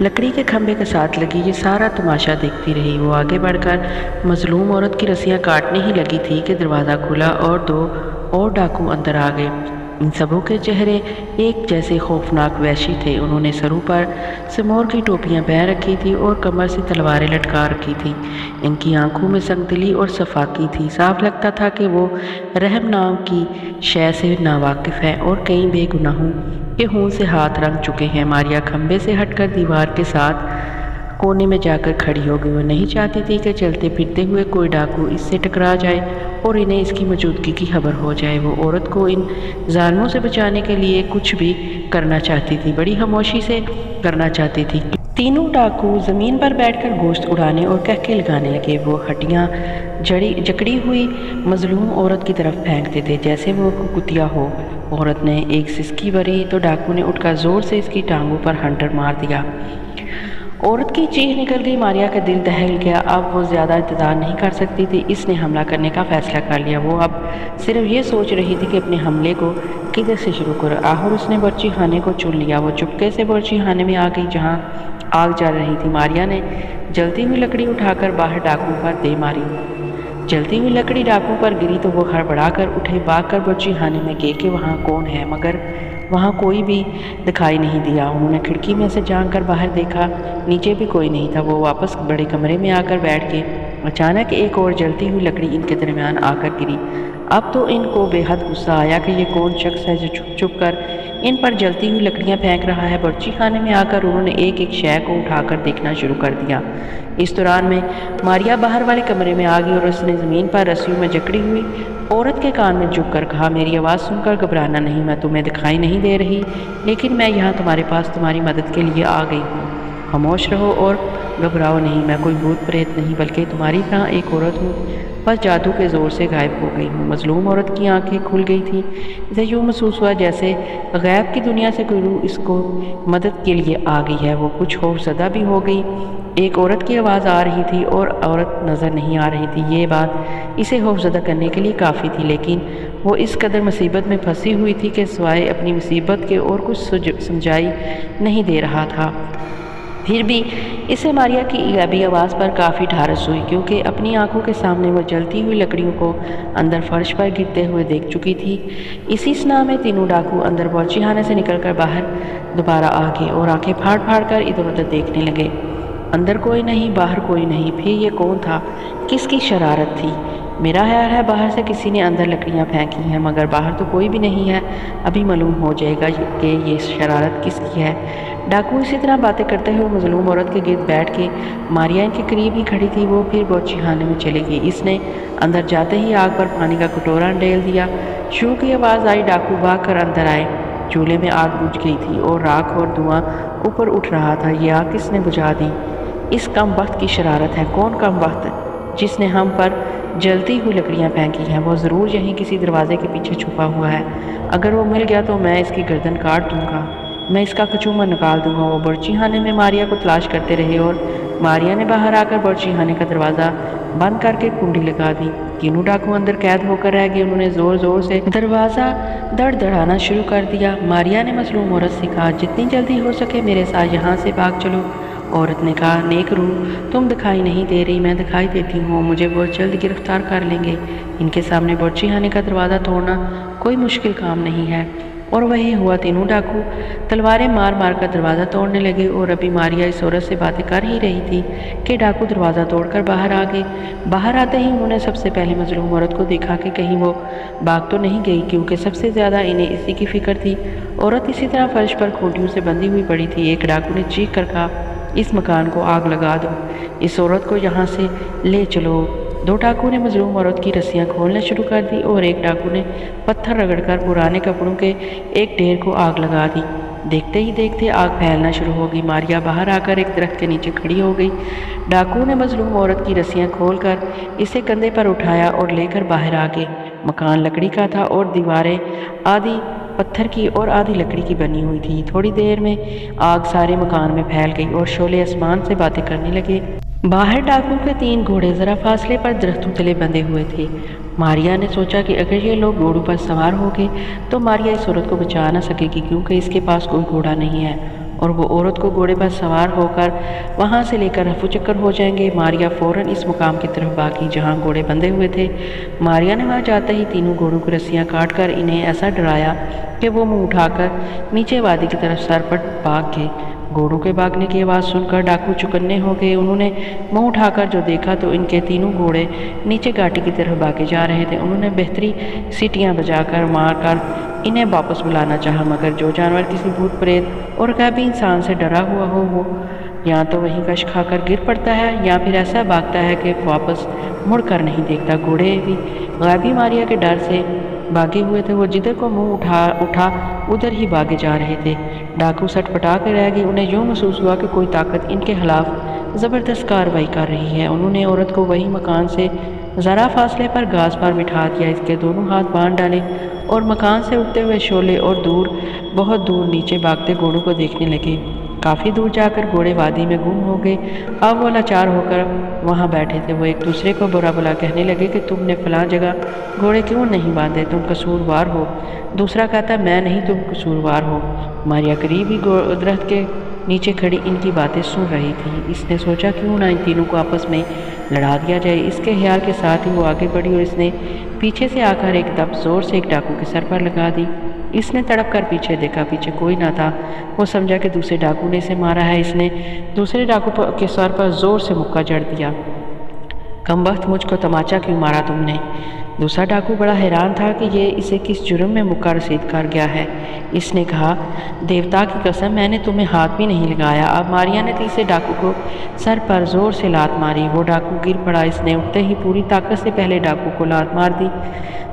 لکڑی کے کھمبے کے ساتھ لگی یہ سارا تماشا دیکھتی رہی۔ وہ آگے بڑھ کر مظلوم عورت کی رسیاں کاٹنے ہی لگی تھی کہ دروازہ کھلا اور 2 اور ڈاکو اندر آ گئے۔ ان سبوں کے چہرے ایک جیسے خوفناک وحشی تھے۔ انہوں نے سروں پر سمور کی ٹوپیاں پہن رکھی تھی اور کمر سے تلواریں لٹکا رکھی تھی۔ ان کی آنکھوں میں سنگدلی اور صفاقی تھی۔ صاف لگتا تھا کہ وہ رحم نام کی شے سے ناواقف ہے اور کئی بے گناہوں کے خون سے ہاتھ رنگ چکے ہیں۔ ماریا کھمبے سے ہٹ کر دیوار کے ساتھ کونے میں جا کر کھڑی ہو گئی۔ وہ نہیں چاہتی تھی کہ چلتے پھرتے ہوئے کوئی ڈاکو اس سے ٹکرا جائے اور انہیں اس کی موجودگی کی خبر ہو جائے۔ وہ عورت کو ان ظالموں سے بچانے کے لیے کچھ بھی کرنا چاہتی تھی، بڑی خاموشی سے کرنا چاہتی تھی۔ تینوں ڈاکو زمین پر بیٹھ کر گوشت اڑانے اور کہکے لگانے لگے۔ وہ ہڈیاں جکڑی ہوئی مظلوم عورت کی طرف پھینکتے تھے جیسے وہ کتیا ہو۔ عورت نے ایک سسکی بھری تو ڈاکو نے اٹھ کر زور سے اس کی ٹانگوں پر ہنٹر مار دیا۔ عورت کی چیخ نکل گئی۔ ماریا کا دل دہل گیا۔ اب وہ زیادہ انتظار نہیں کر سکتی تھی۔ اس نے حملہ کرنے کا فیصلہ کر لیا۔ وہ اب صرف یہ سوچ رہی تھی کہ اپنے حملے کو کدھر سے شروع کرے۔ آخر اس نے برچی خانے کو چن لیا۔ وہ چپکے سے برچی خانے میں آ گئی جہاں آگ جل رہی تھی۔ ماریا نے جلتی ہوئی لکڑی اٹھا کر باہر ڈاکو پر دے ماری۔ جلتی ہوئی لکڑی ڈاکو پر گری تو وہ ہڑبڑا کر اٹھے، بھاگ کر برچی خانے میں گئے کہ وہاں کون ہے، مگر وہاں کوئی بھی دکھائی نہیں دیا۔ انہوں نے کھڑکی میں سے جھانک کر باہر دیکھا، نیچے بھی کوئی نہیں تھا۔ وہ واپس بڑے کمرے میں آ کر بیٹھ گئے۔ اچانک ایک اور جلتی ہوئی لکڑی ان کے درمیان آ کر گری۔ اب تو ان کو بے حد غصہ آیا کہ یہ کون شخص ہے جو چھپ چھپ کر ان پر جلتی ہوئی لکڑیاں پھینک رہا ہے۔ برچی خانے میں آ کر انہوں نے ایک ایک شے کو اٹھا کر دیکھنا شروع کر دیا۔ اس دوران میں ماریا باہر والے کمرے میں آ گئی اور اس نے زمین پر رسیوں میں جکڑی ہوئی عورت کے کان میں جھک کر کہا، میری آواز سن کر گھبرانا نہیں، میں تمہیں دکھائی نہیں دے رہی لیکن میں یہاں تمہارے پاس تمہاری مدد کے لیے آ گئی ہوں۔ خاموش رہو اور گھبراؤ نہیں، میں کوئی بھوت پریت نہیں بلکہ تمہاری طرح ایک عورت ہوں، بس جادو کے زور سے غائب ہو گئی ہوں۔ مظلوم عورت کی آنکھیں کھل گئی تھیں۔ اسے یوں محسوس ہوا جیسے غیب کی دنیا سے کوئی روح اس کو مدد کے لیے آ گئی ہے۔ وہ کچھ خوف زدہ بھی ہو گئی۔ ایک عورت کی آواز آ رہی تھی اور عورت نظر نہیں آ رہی تھی۔ یہ بات اسے خوف زدہ کرنے کے لیے کافی تھی، لیکن وہ اس قدر مصیبت میں پھنسی ہوئی تھی کہ سوائے اپنی مصیبت کے اور کچھ سمجھائی نہیں دے رہا تھا۔ پھر بھی اسے ماریا کی غیبی آواز پر کافی ڈھارس ہوئی، کیونکہ اپنی آنکھوں کے سامنے وہ جلتی ہوئی لکڑیوں کو اندر فرش پر گرتے ہوئے دیکھ چکی تھی۔ اسی سنا میں تینوں ڈاکو اندر برچی خانے سے نکل کر باہر دوبارہ آ گئے اور آنکھیں پھاڑ پھاڑ کر ادھر ادھر دیکھنے لگے۔ اندر کوئی نہیں، باہر کوئی نہیں، پھر یہ کون تھا؟ کس کی شرارت تھی؟ میرا خیال ہے باہر سے کسی نے اندر لکڑیاں پھینکی ہیں، مگر باہر تو کوئی بھی نہیں ہے۔ ابھی معلوم ہو جائے گا کہ یہ شرارت کس کی ہے۔ ڈاکو اسی طرح باتیں کرتے ہوئے مظلوم عورت کے گرد بیٹھ کے، ماریا ان کے قریب ہی کھڑی تھی۔ وہ پھر برچی خانے میں چلی گئی۔ اس نے اندر جاتے ہی آگ پر پانی کا کٹورا ڈال دیا۔ شو کی آواز آئی، ڈاکو بھاگ کر اندر آئے۔ چولہے میں آگ بجھ گئی تھی اور راکھ اور دھواں اوپر اٹھ رہا تھا۔ یہ آگ کس نے بجھا دی؟ اس کم وقت کی شرارت ہے۔ کون کم وقت جس نے ہم پر جلتی ہوئی لکڑیاں پھینکی ہیں؟ وہ ضرور یہیں کسی دروازے کے پیچھے چھپا ہوا ہے۔ اگر وہ مل گیا تو میں اس کی گردن کاٹ دوں گا، میں اس کا کچومر نکال دوں گا۔ وہ برچی خانے میں ماریا کو تلاش کرتے رہے اور ماریا نے باہر آ کر برچی خانے کا دروازہ بند کر کے کنڈی لگا دی۔ تینوں ڈاکو اندر قید ہو کر رہ گئے۔ انہوں نے زور زور سے دروازہ دڑدڑانا شروع کر دیا۔ ماریا نے مظلوم عورت سے کہا، جتنی جلدی ہو سکے میرے ساتھ یہاں سے بھاگ چلو۔ عورت نے کہا، نیک روح، تم دکھائی نہیں دے رہی، میں دکھائی دیتی ہوں، مجھے بہت جلد گرفتار کر لیں گے۔ ان کے سامنے برچی خانے کا دروازہ توڑنا کوئی مشکل کام نہیں ہے۔ اور وہی ہوا، تینوں ڈاکو تلواریں مار مار کر دروازہ توڑنے لگے، اور ابھی ماریا اس عورت سے باتیں کر ہی رہی تھی کہ ڈاکو دروازہ توڑ کر باہر آ گئے۔ باہر آتے ہی انہوں نے سب سے پہلے مظلوم عورت کو دیکھا کہ کہیں وہ بھاگ تو نہیں گئی، کیونکہ سب سے زیادہ انہیں اسی کی فکر تھی۔ عورت اسی طرح فرش پر کھوٹیوں سے بندھی ہوئی پڑی تھی۔ ایک ڈاکو نے چیخ کر کہا، اس مکان کو آگ لگا دو، اس عورت کو یہاں سے لے چلو۔ دو ڈاکو نے مظلوم عورت کی رسیاں کھولنا شروع کر دی، اور ایک ڈاکو نے پتھر رگڑ کر پرانے کپڑوں کے ایک ڈھیر کو آگ لگا دی۔ دیکھتے ہی دیکھتے آگ پھیلنا شروع ہو گئی۔ ماریا باہر آ کر ایک درخت کے نیچے کھڑی ہو گئی۔ ڈاکو نے مظلوم عورت کی رسیاں کھول کر اسے کندھے پر اٹھایا اور لے کر باہر آ گئے۔ مکان لکڑی کا تھا اور دیواریں آدھی پتھر کی اور آدھی لکڑی کی بنی ہوئی تھی۔ تھوڑی دیر میں آگ سارے مکان میں پھیل گئی اور شعلے آسمان سے باتیں کرنے لگے۔ باہر ڈاکو کے 3 گھوڑے ذرا فاصلے پر درختوں تلے بندھے ہوئے تھے۔ ماریا نے سوچا کہ اگر یہ لوگ گھوڑوں پر سوار ہو گئے تو ماریا اس عورت کو بچا نہ سکے گی، کیونکہ اس کے پاس کوئی گھوڑا نہیں ہے، اور وہ عورت کو گھوڑے پر سوار ہو کر وہاں سے لے کر رفو چکر ہو جائیں گے۔ ماریا فوراً اس مقام کی طرف بھاگی جہاں گھوڑے بندھے ہوئے تھے۔ ماریا نے وہاں جاتے ہی تینوں گھوڑوں کی رسیاں کاٹ کر انہیں ایسا ڈرایا کہ وہ منہ اٹھا کر نیچے وادی کی طرف سر پر بھاگ گئے۔ گھوڑوں کے بھاگنے کی آواز سن کر ڈاکو چوکنے ہو گئے۔ انہوں نے منہ اٹھا کر جو دیکھا تو ان کے تینوں گھوڑے نیچے گھاٹی کی طرف بھاگے جا رہے تھے۔ انہوں نے بہتری سیٹیاں بجا کر مار کر انہیں واپس بلانا چاہا، مگر جو جانور کسی بھوت پریت اور غیبی انسان سے ڈرا ہوا ہو وہ یا تو وہیں کش کھا کر گر پڑتا ہے یا پھر ایسا بھاگتا ہے کہ واپس مڑ کر نہیں دیکھتا۔ گھوڑے بھی غیبی ماریا کے ڈر سے بھاگے ہوئے تھے، وہ جدھر کو منہ اٹھا ادھر ہی بھاگے جا رہے تھے۔ ڈاکو سٹ پٹا کے رہ گئے۔ انہیں یوں محسوس ہوا کہ کوئی طاقت ان کے خلاف زبردست کارروائی کر رہی ہے۔ انہوں نے عورت کو وہی مکان سے ذرا فاصلے پر گھاس پر بٹھا دیا، اس کے دونوں ہاتھ باندھ ڈالے اور مکان سے اٹھتے ہوئے شعلے اور بہت دور نیچے بھاگتے گھوڑوں کو دیکھنے لگے۔ کافی دور جا کر گھوڑے وادی میں گم ہو گئے۔ اب وہ لاچار ہو کر وہاں بیٹھے تھے۔ وہ ایک دوسرے کو برا بھلا کہنے لگے کہ تم نے فلاں جگہ گھوڑے کیوں نہیں باندھے، تم قصوروار ہو۔ دوسرا کہتا میں نہیں، تم قصوروار ہو۔ ماریا قریب ہی درخت کے نیچے کھڑی ان کی باتیں سن رہی تھی۔ اس نے سوچا کیوں نہ ان تینوں کو آپس میں لڑا دیا جائے۔ اس کے خیال کے ساتھ ہی وہ آگے بڑھی اور اس نے پیچھے سے آ کر ایک دب زور سے ایک ڈاکو کے سر پر لگا دی۔ اس نے تڑپ کر پیچھے دیکھا، پیچھے کوئی نہ تھا۔ وہ سمجھا کہ دوسرے ڈاکو نے اسے مارا ہے۔ اس نے دوسرے ڈاکو کے سر پر زور سے مکہ جڑ دیا۔ کم وقت مجھ کو تماچا کیوں مارا تم نے؟ دوسرا ڈاکو بڑا حیران تھا کہ یہ اسے کس جرم میں مکہ رسید کر گیا ہے۔ اس نے کہا دیوتا کی قسم میں نے تمہیں ہاتھ بھی نہیں لگایا۔ اب ماریا نے تیسرے ڈاکو کو سر پر زور سے لات ماری۔ وہ ڈاکو گر پڑا۔ اس نے اٹھتے ہی پوری طاقت سے پہلے ڈاکو کو لات مار دی۔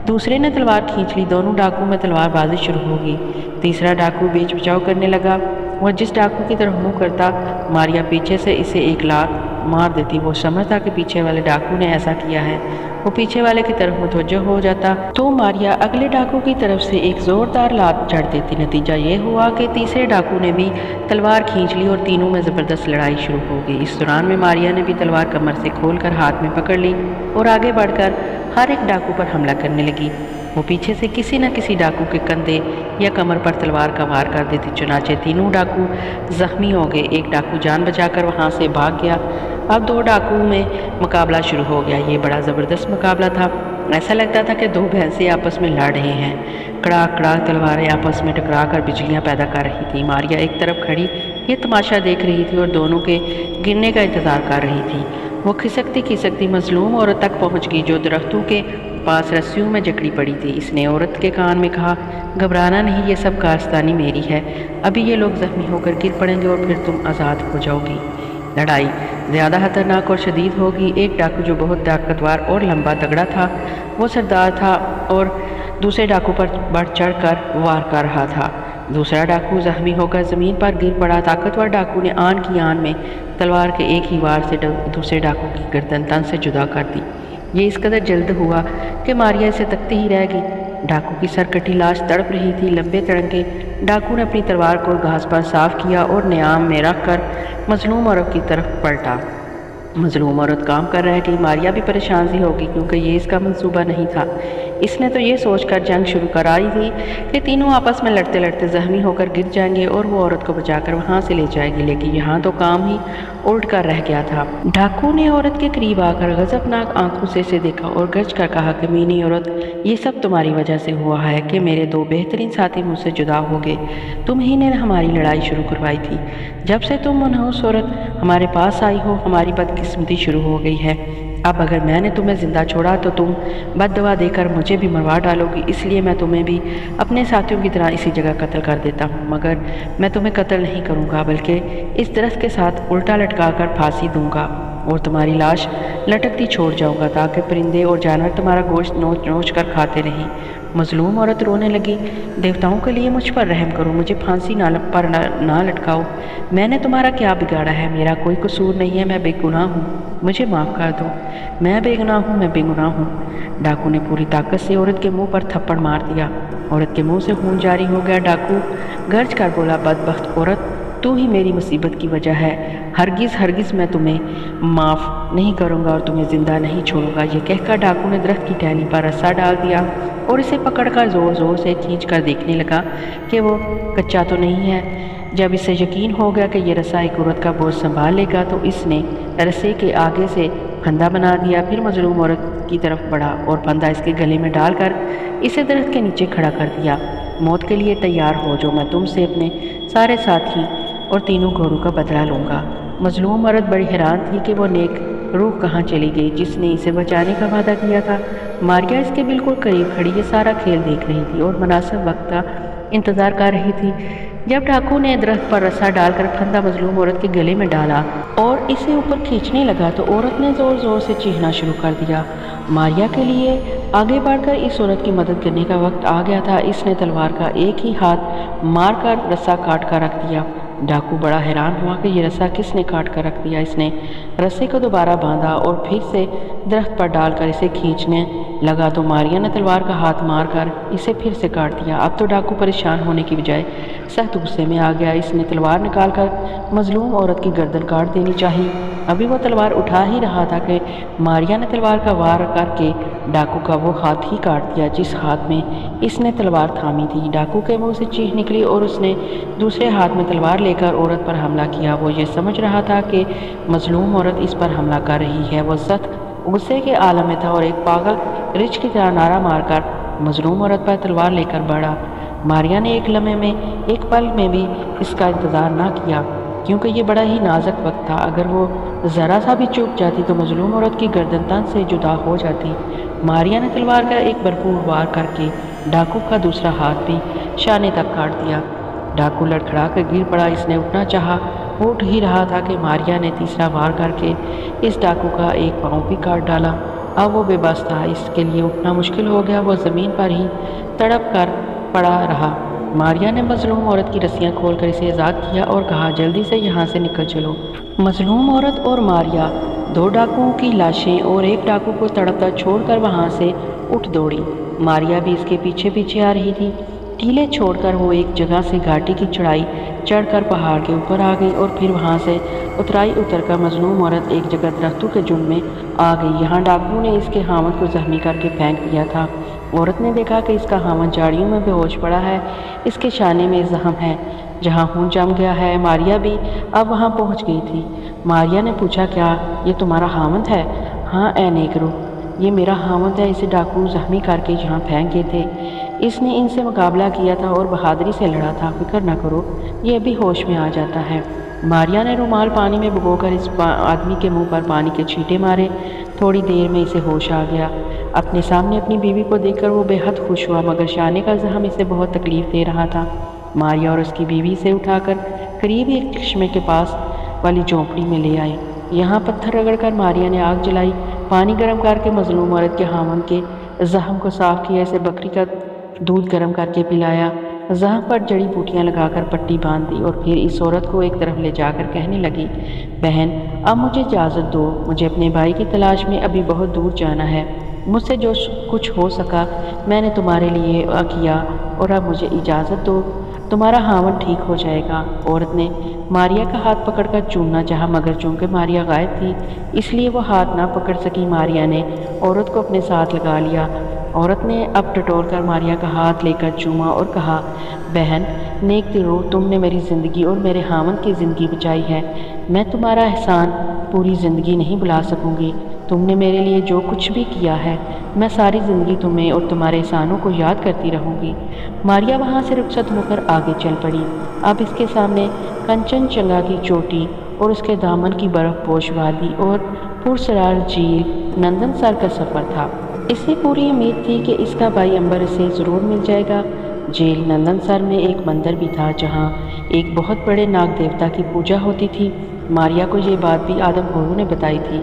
دوسرے نے تلوار کھینچ لی۔ دونوں ڈاکو میں تلوار بازی شروع ہو گئی۔ تیسرا ڈاکو بیچ بچاؤ کرنے لگا۔ وہ جس ڈاکو کی طرف منہ کرتا ماریا پیچھے سے اسے ایک لات مار دیتی۔ وہ سمجھتا کہ پیچھے والے ڈاکو نے ایسا کیا ہے۔ وہ پیچھے والے کی طرف متوجہ ہو جاتا تو ماریا اگلے ڈاکو کی طرف سے ایک زوردار لات جڑ دیتی۔ نتیجہ یہ ہوا کہ تیسرے ڈاکو نے بھی تلوار کھینچ لی اور تینوں میں زبردست لڑائی شروع ہو گئی۔ اس دوران میں ماریا نے بھی تلوار کمر سے کھول کر ہاتھ میں پکڑ لی اور آگے بڑھ کر ہر ایک ڈاکو پر حملہ کرنے لگی۔ وہ پیچھے سے کسی نہ کسی ڈاکو کے کندھے یا کمر پر تلوار کا وار کر دیتی۔ چنانچہ تینوں ڈاکو زخمی ہو گئے۔ ایک ڈاکو جان بچا کر وہاں سے بھاگ گیا۔ اب 2 ڈاکو میں مقابلہ شروع ہو گیا۔ یہ بڑا زبردست مقابلہ تھا۔ ایسا لگتا تھا کہ 2 بھینسیں آپس میں لڑ رہے ہیں۔ کڑاک کڑاک تلواریں آپس میں ٹکرا کر بجلیاں پیدا کر رہی تھیں۔ ماریا ایک طرف کھڑی یہ تماشا دیکھ رہی تھی اور دونوں کے گرنے کا انتظار کر رہی تھی۔ وہ کھسکتی کھسکتی مظلوم عورت تک پہنچ گئی جو درختوں کے پاس رسیوں میں جکڑی پڑی تھی۔ اس نے عورت کے کان میں کہا گھبرانا نہیں، یہ سب کارستانی میری ہے۔ ابھی یہ لوگ زخمی ہو کر گر پڑیں گے اور پھر تم آزاد ہو جاؤ گی۔ لڑائی زیادہ خطرناک اور شدید ہوگی۔ ایک ڈاکو جو بہت طاقتور اور لمبا تگڑا تھا وہ سردار تھا اور دوسرے ڈاکو پر بڑھ چڑھ کر وار کر رہا تھا۔ دوسرا ڈاکو زخمی ہو کر زمین پر گر پڑا۔ طاقتور ڈاکو نے آن کی آن میں تلوار کے ایک ہی وار سے دوسرے ڈاکو کی گردن تن سے جدا کر دی۔ یہ اس قدر جلد ہوا کہ ماریا اسے تکتی ہی رہ گئی۔ ڈاکو کی سر کٹی لاش تڑپ رہی تھی۔ لمبے تڑنکے ڈاکو نے اپنی تلوار کو گھاس پر صاف کیا اور نیام میں رکھ کر مظلوم عورت کی طرف پلٹا۔ مظلوم عورت کام کر رہ گئی۔ ماریا بھی پریشان سی ہو گئی کیونکہ یہ اس کا منصوبہ نہیں تھا۔ اس نے تو یہ سوچ کر جنگ شروع کرائی تھی کہ تینوں آپس میں لڑتے لڑتے زخمی ہو کر گر جائیں گے اور وہ عورت کو بچا کر وہاں سے لے جائے گی، لیکن یہاں تو کام ہی الٹ کر رہ گیا تھا۔ ڈاکو نے عورت کے قریب آ کر غضبناک آنکھوں سے اسے دیکھا اور گرج کر کہا کہ مینی عورت، یہ سب تمہاری وجہ سے ہوا ہے کہ میرے دو بہترین ساتھی مجھ سے جدا ہو گئے۔ تم ہی نے ہماری لڑائی شروع کروائی تھی۔ جب سے تم منحوس عورت ہمارے پاس آئی ہو، ہماری بدقسمتی شروع ہو گئی ہے۔ اب اگر میں نے تمہیں زندہ چھوڑا تو تم بد دعا دے کر مجھے بھی مروا ڈالو گی، اس لیے میں تمہیں بھی اپنے ساتھیوں کی طرح اسی جگہ قتل کر دیتا ہوں، مگر میں تمہیں قتل نہیں کروں گا بلکہ اس درخت کے ساتھ الٹا لٹکا کر پھانسی دوں گا اور تمہاری لاش لٹکتی چھوڑ جاؤں گا تاکہ پرندے اور جانور تمہارا گوشت نوچ نوچ کر کھاتے رہیں۔ مظلوم عورت رونے لگی، دیوتاؤں کے لیے مجھ پر رحم کرو، مجھے پھانسی پر نہ لٹکاؤ۔ میں نے تمہارا کیا بگاڑا ہے؟ میرا کوئی قصور نہیں ہے، میں بے گناہ ہوں، مجھے معاف کر دو۔ میں بے گناہ ہوں، میں بے گناہ ہوں۔ ڈاکو نے پوری طاقت سے عورت کے منہ پر تھپڑ مار دیا۔ عورت کے منہ سے خون جاری ہو گیا۔ ڈاکو گرج کر بولا، بدبخت عورت، تو ہی میری مصیبت کی وجہ ہے۔ ہرگز ہرگز میں تمہیں معاف نہیں کروں گا اور تمہیں زندہ نہیں چھوڑوں گا۔ یہ کہہ کر ڈاکو نے درخت کی ٹہنی پر رسا ڈال دیا اور اسے پکڑ کر زور زور سے کھینچ کر دیکھنے لگا کہ وہ کچا تو نہیں ہے۔ جب اسے یقین ہو گیا کہ یہ رسا ایک عورت کا بوجھ سنبھال لے گا تو اس نے رسے کے آگے سے پھندا بنا دیا، پھر مظلوم عورت کی طرف بڑھا اور پھندا اس کے گلے میں ڈال کر اسے درخت کے نیچے کھڑا کر دیا۔ موت کے لیے تیار ہو جو، میں تم سے اپنے سارے ساتھی اور تینوں گھوڑوں کا بدلہ لوں گا۔ مظلوم عورت بڑی حیران تھی کہ وہ نیک روح کہاں چلی گئی جس نے اسے بچانے کا وعدہ کیا تھا۔ ماریا اس کے بالکل قریب کھڑی یہ سارا کھیل دیکھ رہی تھی اور مناسب وقت کا انتظار کر رہی تھی۔ جب ڈاکو نے درخت پر رسا ڈال کر پھندا مظلوم عورت کے گلے میں ڈالا اور اسے اوپر کھینچنے لگا تو عورت نے زور زور سے چیخنا شروع کر دیا۔ ماریا کے لیے آگے بڑھ کر اس عورت کی مدد کرنے کا وقت آ گیا تھا۔ اس نے تلوار کا ایک ہی ہاتھ مار کر رسا کاٹ کر رکھ دیا۔ ڈاکو بڑا حیران ہوا کہ یہ رسا کس نے کاٹ کر رکھ دیا۔ اس نے رسے کو دوبارہ باندھا اور پھر سے درخت پر ڈال کر اسے کھینچنے لگا تو ماریا نے تلوار کا ہاتھ مار کر اسے پھر سے کاٹ دیا۔ اب تو ڈاکو پریشان ہونے کی بجائے سخت غصے میں آ گیا۔ اس نے تلوار نکال کر مظلوم عورت کی گردن کاٹ دینی چاہی۔ ابھی وہ تلوار اٹھا ہی رہا تھا کہ ماریا نے تلوار کا وار کر کے ڈاکو کا وہ ہاتھ ہی کاٹ دیا جس ہاتھ میں اس نے تلوار تھامی تھی۔ ڈاکو کے منہ سے چیخ نکلی اور اس نے دوسرے ہاتھ میں تلوار لے کر عورت پر حملہ کیا۔ وہ یہ سمجھ رہا تھا کہ مظلوم عورت اس پر حملہ کر رہی ہے۔ وہ سخت غصے کے عالم میں تھا اور ایک پاگل رچھ کی طرح نعرہ مار کر مظلوم عورت پر تلوار لے کر بڑھا۔ ماریا نے ایک لمحے میں، ایک پل میں بھی اس کا انتظار نہ کیا کیونکہ یہ بڑا ہی نازک وقت تھا۔ اگر وہ ذرا سا بھی چوک جاتی تو مظلوم عورت کی گردن تن سے جدا ہو جاتی۔ ماریا نے تلوار کا ایک بھرپور وار کر کے ڈاکو کا دوسرا ہاتھ بھی شانے تک کاٹ دیا۔ ڈاکو لڑکھڑا کر گر پڑا۔ اس نے اٹھنا چاہا، وہ اٹھ ہی رہا تھا کہ ماریا نے تیسرا وار کر کے اس ڈاکو کا ایک پاؤں بھی کاٹ ڈالا۔ اب وہ بے بس تھا، اس کے لیے اٹھنا مشکل ہو گیا۔ وہ زمین پر ہی تڑپ کر پڑا رہا۔ ماریا نے مظلوم عورت کی رسیاں کھول کر اسے آزاد کیا اور کہا، جلدی سے یہاں سے نکل چلو۔ مظلوم عورت اور ماریا دو ڈاکوؤں کی لاشیں اور ایک ڈاکو کو تڑپتا چھوڑ کر وہاں سے اٹھ دوڑی۔ ماریا بھی اس کے پیچھے پیچھے آ رہی تھی۔ ٹیلے چھوڑ کر وہ ایک جگہ سے گھاٹی کی چڑھائی چڑھ کر پہاڑ کے اوپر آ گئی اور پھر وہاں سے اتر کر مظلوم عورت ایک جگہ درختوں کے جھنڈ میں آ گئی۔ یہاں ڈاکو نے اس کے خاوند کو زخمی کر کے پھینک دیا تھا۔ عورت نے دیکھا کہ اس کا خاوند جھاڑیوں میں بے ہوش پڑا ہے، اس کے شانے میں زخم ہے جہاں خون جم گیا ہے۔ ماریا بھی اب وہاں پہنچ گئی تھی۔ ماریا نے پوچھا، کیا یہ تمہارا خاوند ہے؟ ہاں اے نیک روح، یہ میرا خاوند ہے، اسے ڈاکو زخمی کر کے یہاں پھینک گئے تھے۔ اس نے ان سے مقابلہ کیا تھا اور بہادری سے لڑا تھا، فکر نہ کرو، یہ ابھی ہوش میں آ جاتا ہے۔ ماریا نے رومال پانی میں بھگو کر اس آدمی کے منہ پر پانی کے چھینٹے مارے۔ تھوڑی دیر میں اسے ہوش آ گیا۔ اپنے سامنے اپنی بیوی کو دیکھ کر وہ بے حد خوش ہوا، مگر شانے کا زخم اسے بہت تکلیف دے رہا تھا۔ ماریا اور اس کی بیوی اسے اٹھا کر قریب ایک چشمے کے پاس والی جھونپڑی میں لے آئی۔ یہاں پتھر رگڑ کر ماریا نے آگ جلائی، پانی گرم کر کے مظلوم عورت کے خاوند کے زخم کو صاف کیا، اسے بکری کا دودھ گرم کر کے پلایا، زخم پر جڑی بوٹیاں لگا کر پٹی باندھ دی اور پھر اس عورت کو ایک طرف لے جا کر کہنے لگی، بہن اب مجھے اجازت دو، مجھے اپنے بھائی کی تلاش میں ابھی بہت دور جانا ہے۔ مجھ سے جو کچھ ہو سکا میں نے تمہارے لیے کیا اور اب مجھے اجازت دو، تمہارا خاوند ٹھیک ہو جائے گا۔ عورت نے ماریا کا ہاتھ پکڑ کر چومنا چاہا مگر چونکہ ماریا غائب تھی اس لیے وہ ہاتھ نہ پکڑ سکی۔ ماریا نے عورت کو اپنے ساتھ لگا لیا عورت نے اب ٹٹول کر ماریا کا ہاتھ لے کر چوما اور کہا، بہن، نیک دل روح، تم نے میری زندگی اور میرے خاوند کی زندگی بچائی ہے۔ میں تمہارا احسان پوری زندگی نہیں بھلا سکوں گی۔ تم نے میرے لیے جو کچھ بھی کیا ہے، میں ساری زندگی تمہیں اور تمہارے احسانوں کو یاد کرتی رہوں گی۔ ماریا وہاں سے رخصت ہو کر آگے چل پڑی۔ اب اس کے سامنے کنچن جنگا کی چوٹی اور اس کے دامن کی برف پوش وادی اور پرسرار جھیل نندن سر کا سفر تھا۔ اسے پوری امید تھی کہ اس کا بھائی امبر اسے ضرور مل جائے گا۔ جھیل نندن سر میں ایک مندر بھی تھا جہاں ایک بہت بڑے ناگ دیوتا کی پوجا ہوتی تھی۔ ماریا کو یہ بات بھی آدم گورو نے بتائی تھی۔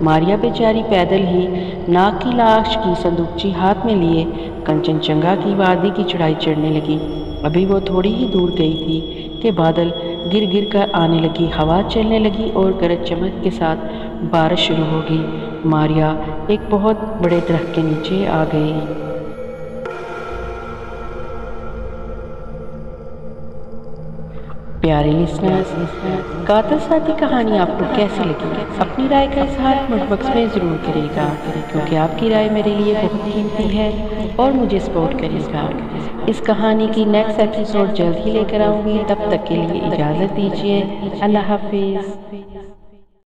ماریا بیچاری پیدل ہی ناگ کی لاش کی صندوقچی ہاتھ میں لیے کنچن جنگا کی وادی کی چڑھائی چڑھنے لگی۔ ابھی وہ تھوڑی ہی دور گئی تھی کہ بادل گر گر کر آنے لگی، ہوا چلنے لگی اور گرج چمک کے ساتھ بارش شروع ہو گئی۔ ماریا ایک بہت بڑے درخت کے نیچے آ گئی۔ پیارے لسنرز، قاتل ساتھی کہانی آپ کو کیسی لگی؟ اپنی رائے کا اظہار کمنٹ باکس میں ضرور کرے گا، کیونکہ آپ کی رائے میرے لیے بہت قیمتی ہے اور مجھے سپورٹ کرے گا۔ اس کہانی کی نیکسٹ ایپیسوڈ جلد ہی لے کر آؤں گی، تب تک کے لیے اجازت دیجیے۔ اللہ حافظ۔